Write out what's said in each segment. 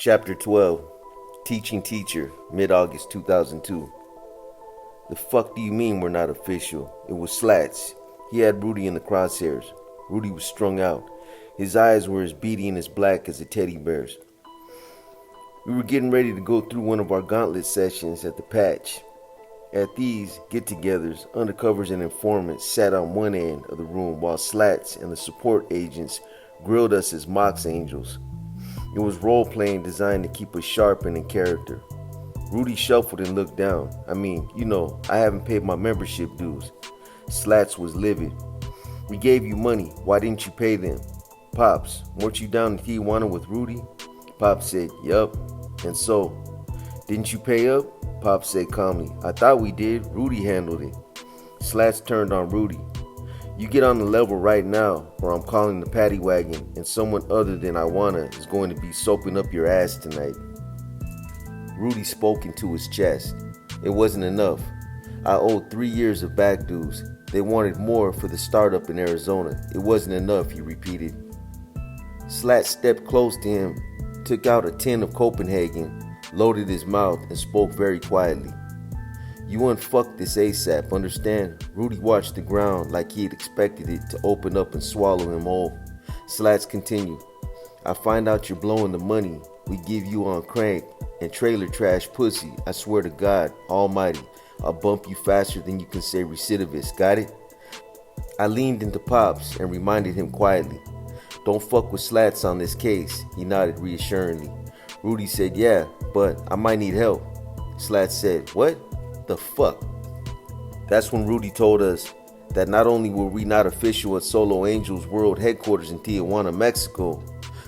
Chapter 12, Teaching Teacher, mid-August 2002. The fuck do you mean we're not official? It was Slats. He had Rudy in the crosshairs. Rudy was strung out. His eyes were as beady and as black as a teddy bear's. We were getting ready to go through one of our gauntlet sessions at the patch. At these get-togethers, undercovers and informants sat on one end of the room while Slats and the support agents grilled us as mock angels. It was role-playing designed to keep us sharp and in character. Rudy shuffled and looked down. I haven't paid my membership dues. Slats was livid. We gave you money. Why didn't you pay them? Pops, weren't you down in Tijuana with Rudy? Pops said, yup. And so, didn't you pay up? Pops said calmly, I thought we did. Rudy handled it. Slats turned on Rudy. You get on the level right now, or I'm calling the paddy wagon, and someone other than Iwana is going to be soaping up your ass tonight. Rudy spoke into his chest. It wasn't enough. I owed 3 years of back dues. They wanted more for the startup in Arizona. It wasn't enough, he repeated. Slat stepped close to him, took out a tin of Copenhagen, loaded his mouth, and spoke very quietly. You unfuck this ASAP, understand? Rudy watched the ground like he had expected it to open up and swallow him whole. Slats continued. I find out you're blowing the money we give you on crank and trailer trash pussy. I swear to God Almighty, I'll bump you faster than you can say recidivist, got it? I leaned into Pops and reminded him quietly. Don't fuck with Slats on this case. He nodded reassuringly. Rudy said, yeah, but I might need help. Slats said, what? The fuck? That's when Rudy told us that not only were we not official at Solo Angels World Headquarters in Tijuana, Mexico,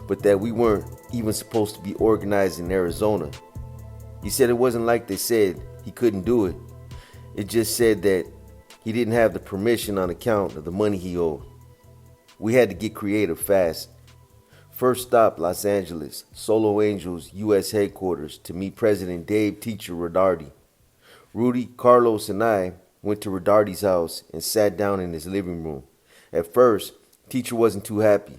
but that we weren't even supposed to be organized in Arizona. He said it wasn't like they said he couldn't do it. It just said that he didn't have the permission on account of the money he owed. We had to get creative fast. First stop, Los Angeles, Solo Angels U.S. Headquarters to meet President Dave Teacher Rodardi. Rudy, Carlos, and I went to Rodardi's house and sat down in his living room. At first, Teacher wasn't too happy.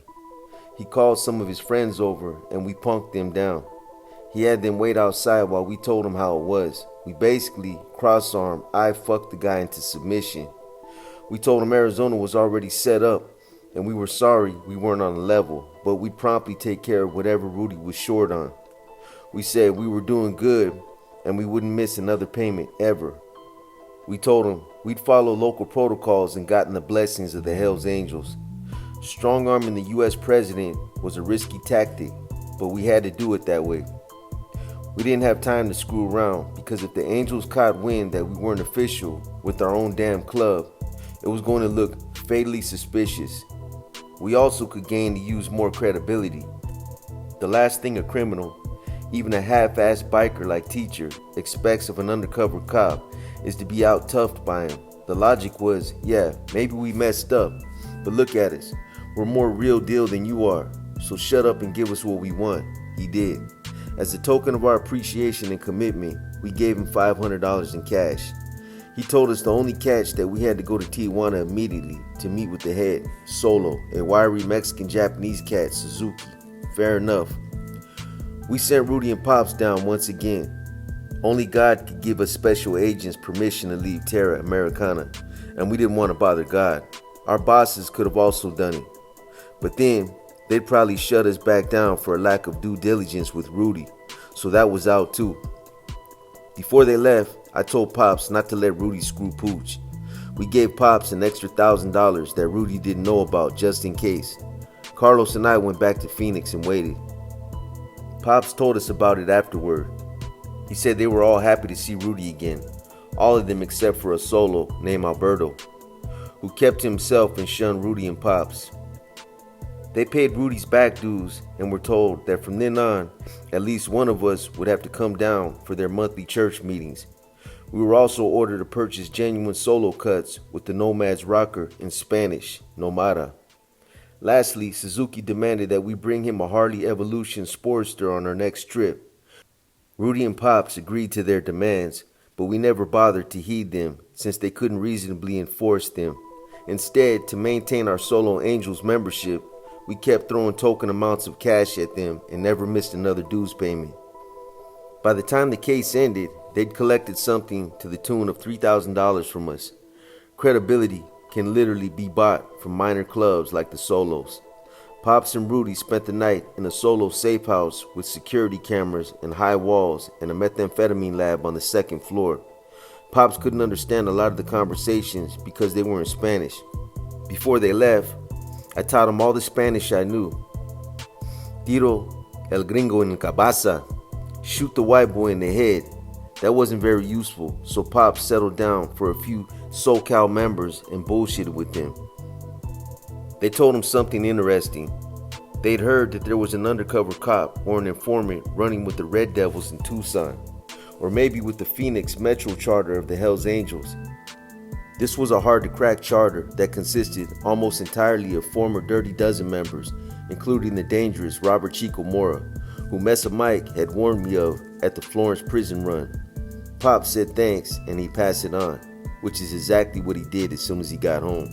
He called some of his friends over and we punked them down. He had them wait outside while we told him how it was. We basically cross-armed, I fucked the guy into submission. We told him Arizona was already set up and we were sorry we weren't on the level, but we'd promptly take care of whatever Rudy was short on. We said we were doing good and we wouldn't miss another payment ever. We told him we'd follow local protocols and gotten the blessings of the Hells Angels. Strong-arming the U.S. president was a risky tactic, but we had to do it that way. We didn't have time to screw around because if the Angels caught wind that we weren't official with our own damn club, it was going to look fatally suspicious. We also could gain to use more credibility. The last thing a criminal, even a half-assed biker like Teacher, expects of an undercover cop is to be out-toughed by him. The logic was, yeah, maybe we messed up, but look at us. We're more real deal than you are, so shut up and give us what we want. He did. As a token of our appreciation and commitment, we gave him $500 in cash. He told us the only catch that we had to go to Tijuana immediately to meet with the head, Solo, a wiry Mexican-Japanese cat, Suzuki. Fair enough. We sent Rudy and Pops down once again. Only God could give us special agents permission to leave Terra Americana, and we didn't want to bother God. Our bosses could have also done it. But then, they'd probably shut us back down for a lack of due diligence with Rudy, so that was out too. Before they left, I told Pops not to let Rudy screw pooch. We gave Pops an extra $1,000 that Rudy didn't know about just in case. Carlos and I went back to Phoenix and waited. Pops told us about it afterward. He said they were all happy to see Rudy again, all of them except for a Solo named Alberto, who kept to himself and shunned Rudy and Pops. They paid Rudy's back dues and were told that from then on, at least one of us would have to come down for their monthly church meetings. We were also ordered to purchase genuine Solo cuts with the Nomad's rocker in Spanish, Nomada. Lastly, Suzuki demanded that we bring him a Harley Evolution Sportster on our next trip. Rudy and Pops agreed to their demands, but we never bothered to heed them since they couldn't reasonably enforce them. Instead, to maintain our Solo Angels membership, We kept throwing token amounts of cash at them and never missed another dues payment. By the time the case ended, they'd collected something to the tune of $3,000 from us. Credibility can literally be bought from minor clubs like the Solos. Pops and Rudy spent the night in a Solo safe house with security cameras and high walls and a methamphetamine lab on the second floor. Pops couldn't understand a lot of the conversations because they were in Spanish. Before they left, I taught him all the Spanish I knew. Tiro el gringo en la cabeza. Shoot the white boy in the head. That wasn't very useful, so Pops settled down for a few SoCal members and bullshitted with them. They told him something interesting. They'd heard that there was an undercover cop or an informant running with the Red Devils in Tucson, or maybe with the Phoenix Metro charter of the Hells Angels. This was a hard-to-crack charter that consisted almost entirely of former Dirty Dozen members, including the dangerous Robert Chico Mora, who Mesa Mike had warned me of at the Florence prison run. Pop said thanks and he passed it on, which is exactly what he did as soon as he got home.